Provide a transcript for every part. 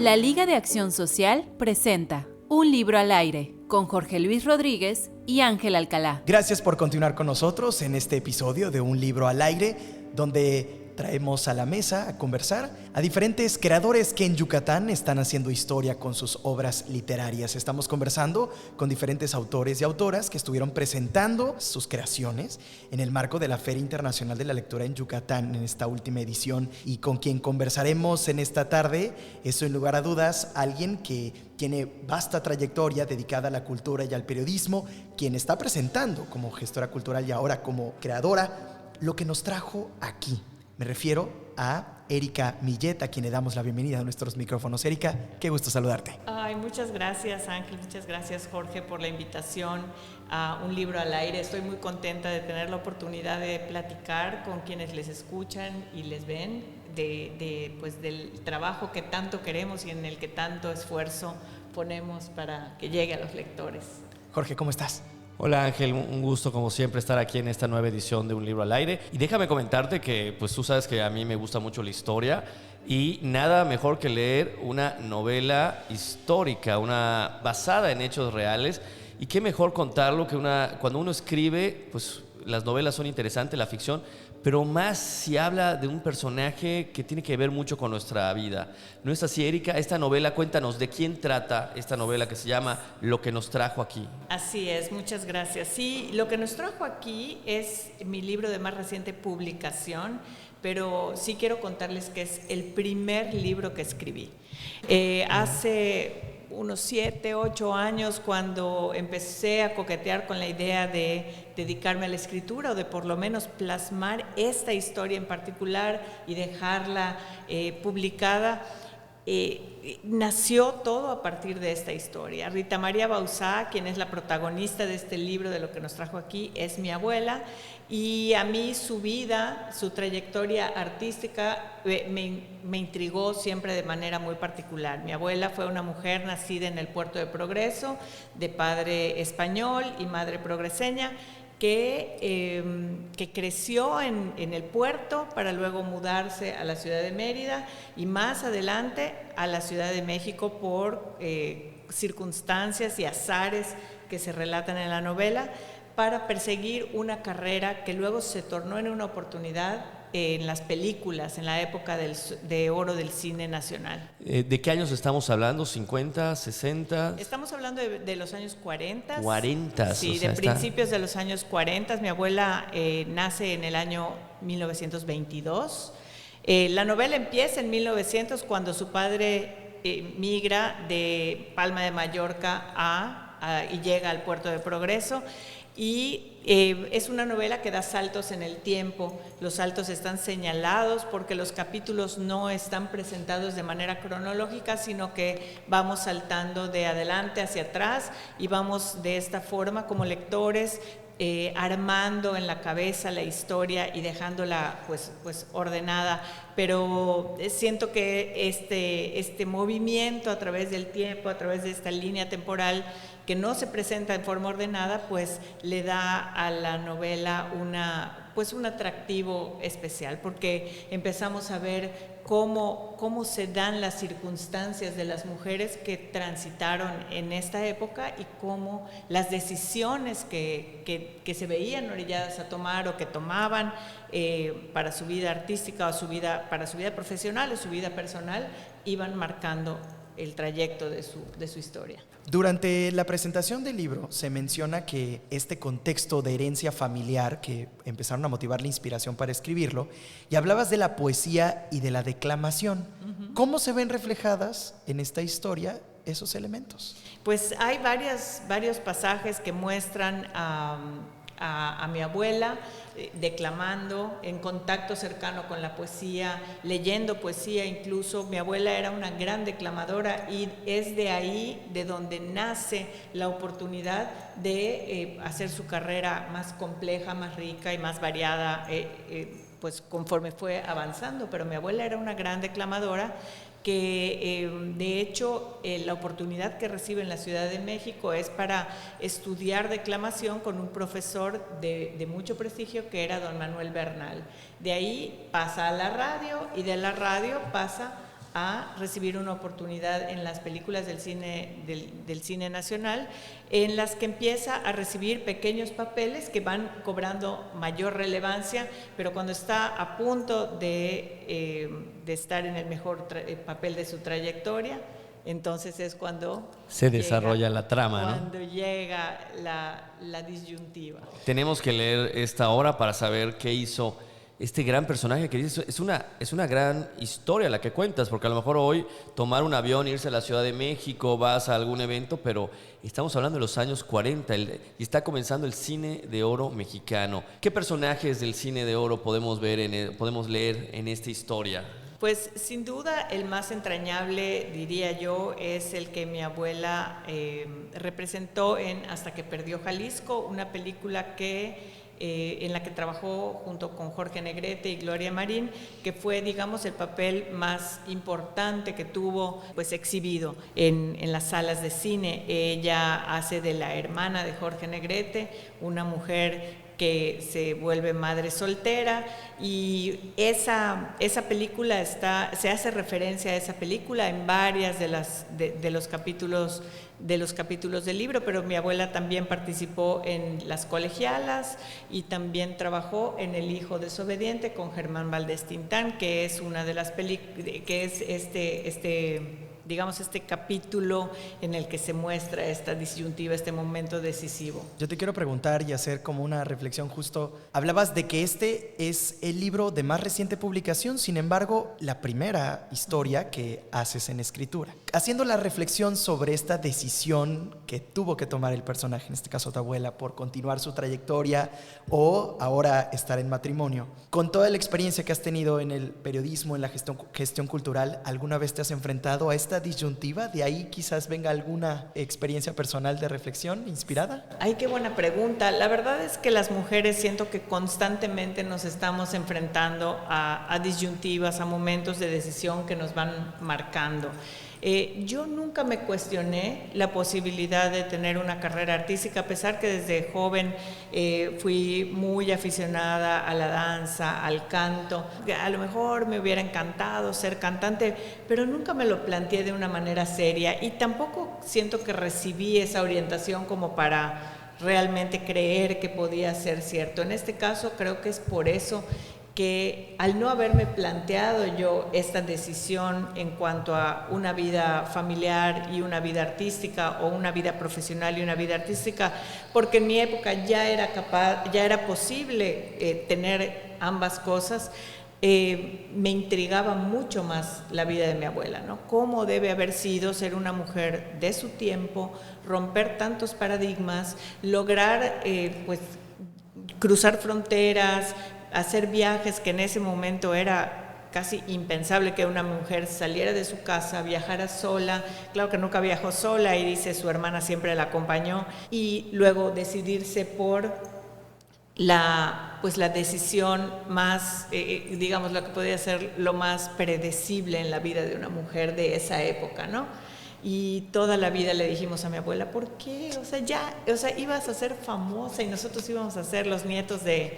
La Liga de Acción Social presenta Un libro al aire con Jorge Luis Rodríguez y Ángel Alcalá. Gracias por continuar con nosotros en este episodio de Un libro al aire, donde traemos a la mesa a conversar a diferentes creadores que en Yucatán están haciendo historia con sus obras literarias. Estamos conversando con diferentes autores y autoras que estuvieron presentando sus creaciones en el marco de la Feria Internacional de la Lectura en Yucatán en esta última edición, y con quien conversaremos en esta tarde es, sin lugar a dudas, alguien que tiene vasta trayectoria dedicada a la cultura y al periodismo, quien está presentando como gestora cultural y ahora como creadora lo que nos trajo aquí. Me refiero a Erika Millet, a quien le damos la bienvenida a nuestros micrófonos. Erika, qué gusto saludarte. Ay, muchas gracias, Ángel, muchas gracias, Jorge, por la invitación a Un libro al aire. Estoy muy contenta de tener la oportunidad de platicar con quienes les escuchan y les ven del trabajo que tanto queremos y en el que tanto esfuerzo ponemos para que llegue a los lectores. Jorge, ¿cómo estás? Hola Ángel, un gusto como siempre estar aquí en esta nueva edición de Un libro al aire. Y déjame comentarte que pues tú sabes que a mí me gusta mucho la historia y nada mejor que leer una novela histórica, una basada en hechos reales. Y qué mejor contarlo que cuando uno escribe, pues las novelas son interesantes, la ficción, pero más si habla de un personaje que tiene que ver mucho con nuestra vida. ¿No es así, Erika? Esta novela, cuéntanos, ¿de quién trata esta novela que se llama Lo que nos trajo aquí? Así es, muchas gracias. Sí, Lo que nos trajo aquí es mi libro de más reciente publicación, pero sí quiero contarles que es el primer libro que escribí. Hace unos 7, 8 años, cuando empecé a coquetear con la idea de dedicarme a la escritura o de por lo menos plasmar esta historia en particular y dejarla publicada, nació todo a partir de esta historia. Rita María Bauzá, quien es la protagonista de este libro de Lo que nos trajo aquí, es mi abuela, y a mí su vida, su trayectoria artística me intrigó siempre de manera muy particular. Mi abuela fue una mujer nacida en el puerto de Progreso, de padre español y madre progreseña, que creció en el puerto para luego mudarse a la ciudad de Mérida y más adelante a la Ciudad de México por circunstancias y azares que se relatan en la novela, para perseguir una carrera que luego se tornó en una oportunidad en las películas, en la época de oro del cine nacional. ¿De qué años estamos hablando? ¿50, 60? Estamos hablando de los años 40. 40. Sí, de principios de los años 40. Mi abuela nace en el año 1922. La novela empieza en 1900, cuando su padre migra de Palma de Mallorca y llega al puerto de Progreso. Y es una novela que da saltos en el tiempo. Los saltos están señalados porque los capítulos no están presentados de manera cronológica, sino que vamos saltando de adelante hacia atrás y vamos de esta forma como lectores armando en la cabeza la historia y dejándola pues ordenada. Pero siento que este movimiento a través del tiempo, a través de esta línea temporal que no se presenta en forma ordenada, pues le da a la novela un atractivo especial, porque empezamos a ver cómo se dan las circunstancias de las mujeres que transitaron en esta época y cómo las decisiones que se veían orilladas a tomar o que tomaban para su vida artística o para su vida profesional o su vida personal iban marcando el trayecto de su historia. Durante la presentación del libro se menciona que este contexto de herencia familiar que empezaron a motivar la inspiración para escribirlo, y hablabas de la poesía y de la declamación. Uh-huh. ¿Cómo se ven reflejadas en esta historia esos elementos? Pues hay varios pasajes que muestran a mi abuela declamando, en contacto cercano con la poesía, leyendo poesía. Incluso mi abuela era una gran declamadora y es de ahí de donde nace la oportunidad de hacer su carrera más compleja, más rica y más variada, pues conforme fue avanzando. Pero mi abuela era una gran declamadora que de hecho la oportunidad que recibe en la Ciudad de México es para estudiar declamación con un profesor de mucho prestigio que era don Manuel Bernal. De ahí pasa a la radio y de la radio pasa a recibir una oportunidad en las películas del cine nacional, en las que empieza a recibir pequeños papeles que van cobrando mayor relevancia, pero cuando está a punto de estar en el mejor papel de su trayectoria, entonces es cuando se desarrolla la trama, ¿no? Cuando llega la disyuntiva. Tenemos que leer esta obra para saber qué hizo este gran personaje que dices. Es una gran historia la que cuentas, porque a lo mejor hoy tomar un avión, irse a la Ciudad de México, vas a algún evento, pero estamos hablando de los años 40 y está comenzando el cine de oro mexicano. ¿Qué personajes del cine de oro podemos leer en esta historia? Pues sin duda el más entrañable, diría yo, es el que mi abuela representó en Hasta que perdió Jalisco, una película en la que trabajó junto con Jorge Negrete y Gloria Marín, que fue, digamos, el papel más importante que tuvo pues exhibido en las salas de cine. Ella hace de la hermana de Jorge Negrete, una mujer que se vuelve madre soltera, y esa película se hace referencia a esa película en varias de los capítulos del libro, pero mi abuela también participó en Las Colegialas y también trabajó en El hijo desobediente con Germán Valdés Tintán, que es una de las películas, que es este capítulo en el que se muestra esta disyuntiva, este momento decisivo. Yo te quiero preguntar y hacer como una reflexión justo. Hablabas de que este es el libro de más reciente publicación, sin embargo, la primera historia que haces en escritura. Haciendo la reflexión sobre esta decisión que tuvo que tomar el personaje, en este caso tu abuela, por continuar su trayectoria o ahora estar en matrimonio. Con toda la experiencia que has tenido en el periodismo, en la gestión cultural, ¿alguna vez te has enfrentado a esta disyuntiva? ¿De ahí quizás venga alguna experiencia personal de reflexión inspirada? Ay, qué buena pregunta. La verdad es que las mujeres siento que constantemente nos estamos enfrentando a disyuntivas, a momentos de decisión que nos van marcando. Yo nunca me cuestioné la posibilidad de tener una carrera artística, a pesar que desde joven fui muy aficionada a la danza, al canto. A lo mejor me hubiera encantado ser cantante, pero nunca me lo planteé de una manera seria, y tampoco siento que recibí esa orientación como para realmente creer que podía ser cierto. En este caso creo que es por eso que, al no haberme planteado yo esta decisión en cuanto a una vida familiar y una vida artística, o una vida profesional y una vida artística, porque en mi época ya era posible tener ambas cosas, me intrigaba mucho más la vida de mi abuela, ¿no? Cómo debe haber sido ser una mujer de su tiempo, romper tantos paradigmas, lograr pues cruzar fronteras, hacer viajes que en ese momento era casi impensable que una mujer saliera de su casa, viajara sola. Claro que nunca viajó sola, y dice su hermana siempre la acompañó, y luego decidirse por la decisión más, digamos, lo que podría ser lo más predecible en la vida de una mujer de esa época, ¿no? Y toda la vida le dijimos a mi abuela, ¿por qué? O sea, ibas a ser famosa, y nosotros íbamos a ser los nietos de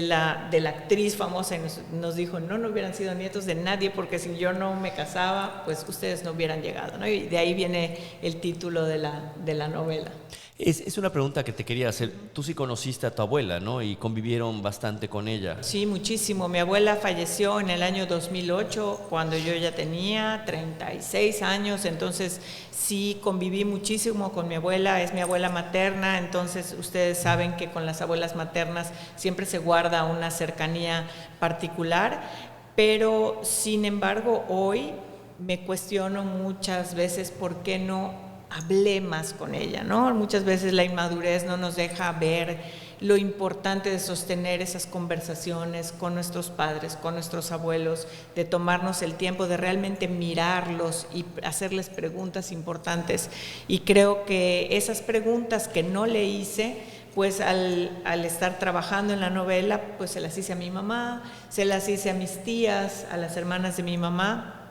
la actriz famosa, y nos dijo, no hubieran sido nietos de nadie, porque si yo no me casaba, pues ustedes no hubieran llegado, ¿no? Y de ahí viene el título de la novela. Es una pregunta que te quería hacer. Tú sí conociste a tu abuela, ¿no? Y convivieron bastante con ella. Sí, muchísimo. Mi abuela falleció en el año 2008, cuando yo ya tenía 36 años, entonces sí conviví muchísimo con mi abuela. Es mi abuela materna, entonces ustedes saben que con las abuelas maternas siempre se guarda una cercanía particular, pero sin embargo hoy me cuestiono muchas veces por qué no hablé más con ella, ¿no? Muchas veces la inmadurez no nos deja ver lo importante de sostener esas conversaciones con nuestros padres, con nuestros abuelos, de tomarnos el tiempo de realmente mirarlos y hacerles preguntas importantes. Y creo que esas preguntas que no le hice, pues al estar trabajando en la novela, pues se las hice a mi mamá, se las hice a mis tías, a las hermanas de mi mamá.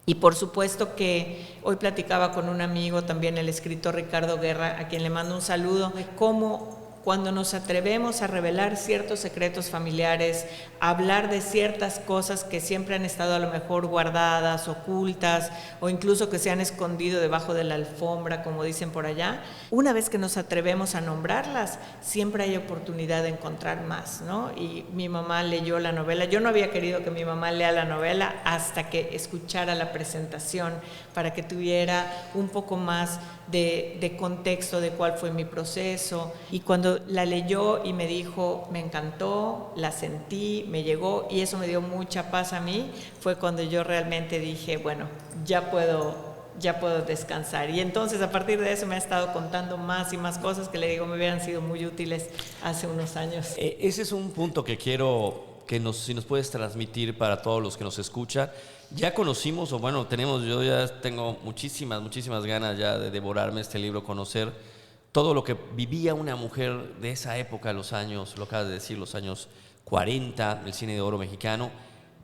Y por supuesto que hoy platicaba con un amigo, también el escritor Ricardo Guerra, a quien le mando un saludo, de cómo cuando nos atrevemos a revelar ciertos secretos familiares, a hablar de ciertas cosas que siempre han estado a lo mejor guardadas, ocultas, o incluso que se han escondido debajo de la alfombra, como dicen por allá, una vez que nos atrevemos a nombrarlas, siempre hay oportunidad de encontrar más, ¿no? Y mi mamá leyó la novela. Yo no había querido que mi mamá lea la novela hasta que escuchara la presentación, para que tuviera un poco más de contexto de cuál fue mi proceso. Y cuando la leyó y me dijo, me encantó, la sentí, me llegó, y eso me dio mucha paz a mí, fue cuando yo realmente dije, bueno, ya puedo descansar. Y entonces a partir de eso me ha estado contando más y más cosas que le digo me hubieran sido muy útiles hace unos años. Ese es un punto que quiero si nos puedes transmitir para todos los que nos escuchan. Ya conocimos, o bueno, yo ya tengo muchísimas ganas ya de devorarme este libro, conocer todo lo que vivía una mujer de esa época, lo acabas de decir, los años 40, el cine de oro mexicano,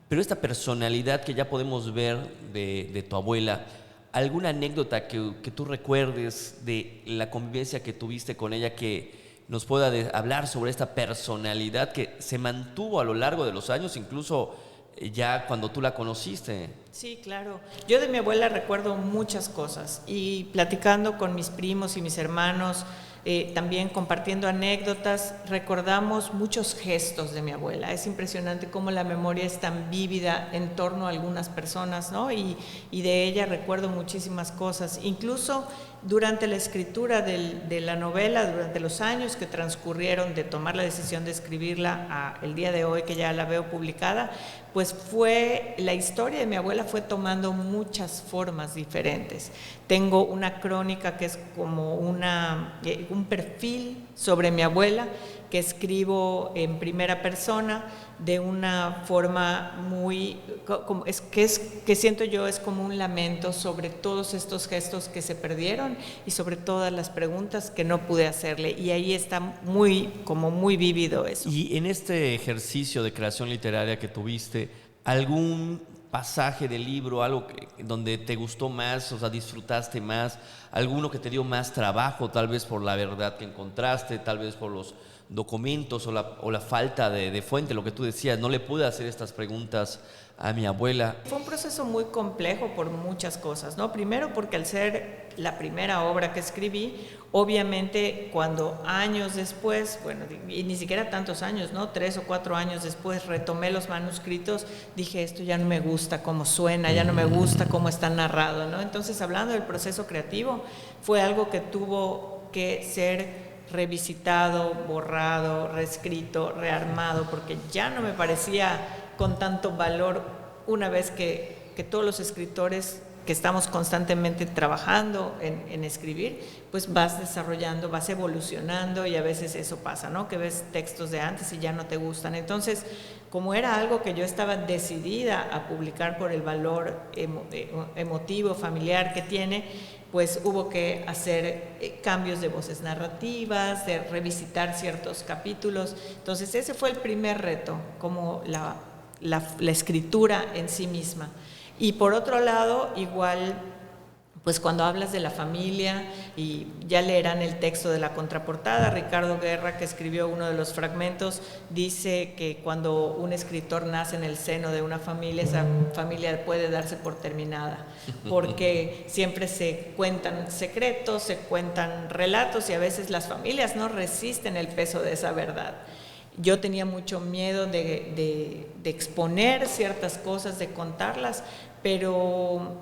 pero esta personalidad que ya podemos ver de tu abuela. ¿Alguna anécdota que tú recuerdes de la convivencia que tuviste con ella que nos pueda hablar sobre esta personalidad que se mantuvo a lo largo de los años, incluso ya cuando tú la conociste? Sí, claro. Yo de mi abuela recuerdo muchas cosas, y platicando con mis primos y mis hermanos, también compartiendo anécdotas, recordamos muchos gestos de mi abuela. Es impresionante cómo la memoria es tan vívida en torno a algunas personas, ¿no? Y de ella recuerdo muchísimas cosas. Incluso durante la escritura de la novela, durante los años que transcurrieron de tomar la decisión de escribirla a el día de hoy que ya la veo publicada, pues la historia de mi abuela fue tomando muchas formas diferentes. Tengo una crónica que es como un perfil sobre mi abuela, que escribo en primera persona de una forma que siento yo es como un lamento sobre todos estos gestos que se perdieron y sobre todas las preguntas que no pude hacerle, y ahí está muy vívido eso. Y en este ejercicio de creación literaria que tuviste, ¿algún pasaje del libro, algo donde te gustó más, o sea, disfrutaste más, alguno que te dio más trabajo, tal vez por la verdad que encontraste, tal vez por los documentos o la falta de fuente, lo que tú decías, no le pude hacer estas preguntas a mi abuela? Fue un proceso muy complejo por muchas cosas, ¿no? Primero porque al ser la primera obra que escribí, obviamente cuando años después, bueno, y ni siquiera tantos años, ¿no? 3 o 4 años después retomé los manuscritos, dije, esto ya no me gusta cómo suena, ya no me gusta cómo está narrado, ¿no? Entonces, hablando del proceso creativo, fue algo que tuvo que ser revisitado, borrado, reescrito, rearmado, porque ya no me parecía con tanto valor, una vez que todos los escritores que estamos constantemente trabajando en escribir, pues vas desarrollando, vas evolucionando, y a veces eso pasa, ¿no? Que ves textos de antes y ya no te gustan. Entonces, como era algo que yo estaba decidida a publicar por el valor emotivo, familiar que tiene, pues hubo que hacer cambios de voces narrativas, de revisitar ciertos capítulos. Entonces ese fue el primer reto, como la escritura en sí misma. Y por otro lado, igual, pues cuando hablas de la familia, y ya leerán el texto de la contraportada, Ricardo Guerra, que escribió uno de los fragmentos, dice que cuando un escritor nace en el seno de una familia, esa familia puede darse por terminada, porque siempre se cuentan secretos, se cuentan relatos, y a veces las familias no resisten el peso de esa verdad. Yo tenía mucho miedo de exponer ciertas cosas, de contarlas, pero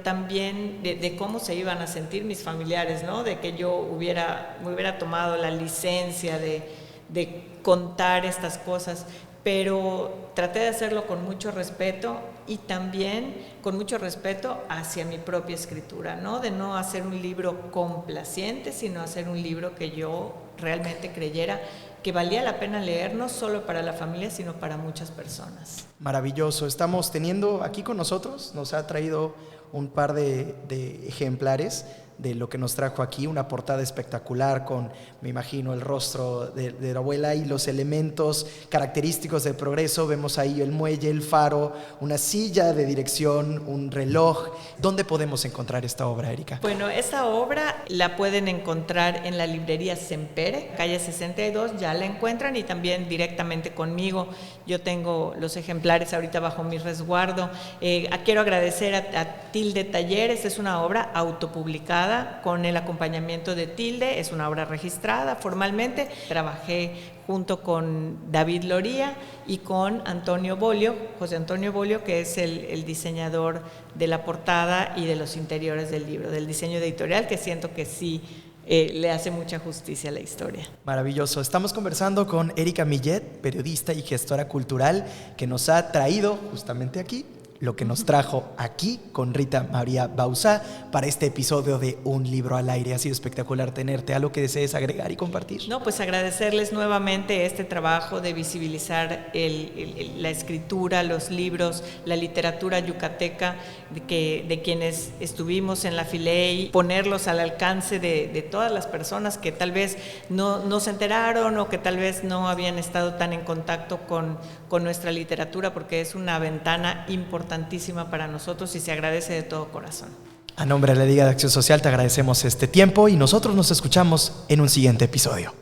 también de cómo se iban a sentir mis familiares, ¿no? De que yo me hubiera tomado la licencia de contar estas cosas, pero traté de hacerlo con mucho respeto, y también con mucho respeto hacia mi propia escritura, ¿no? De no hacer un libro complaciente, sino hacer un libro que yo realmente creyera que valía la pena leer, no solo para la familia, sino para muchas personas. Maravilloso. Estamos teniendo aquí con nosotros, nos ha traído un par de ejemplares de lo que nos trajo aquí, una portada espectacular con, me imagino, el rostro de la abuela y los elementos característicos del Progreso. Vemos ahí el muelle, el faro, una silla de dirección, un reloj. ¿Dónde podemos encontrar esta obra, Erika? Bueno, esta obra la pueden encontrar en la librería Sempere, calle 62, ya la encuentran, y también directamente conmigo. Yo tengo los ejemplares ahorita bajo mi resguardo. Quiero agradecer a Tilde Talleres. Es una obra autopublicada con el acompañamiento de Tilde, es una obra registrada formalmente. Trabajé junto con David Loría y con Antonio Bolio, José Antonio Bolio, que es el diseñador de la portada y de los interiores del libro, del diseño editorial, que siento que sí le hace mucha justicia a la historia. Maravilloso. Estamos conversando con Erika Millet, periodista y gestora cultural, que nos ha traído justamente aquí lo que nos trajo aquí con Rita María Bauzá para este episodio de Un Libro al Aire. Ha sido espectacular tenerte. ¿Algo que desees agregar y compartir? No, pues agradecerles nuevamente este trabajo de visibilizar la escritura, los libros, la literatura yucateca, de quienes estuvimos en la Filey, ponerlos al alcance de todas las personas que tal vez no se enteraron o que tal vez no habían estado tan en contacto con nuestra literatura, porque es una ventana importantísima para nosotros y se agradece de todo corazón. A nombre de la Liga de Acción Social te agradecemos este tiempo y nosotros nos escuchamos en un siguiente episodio.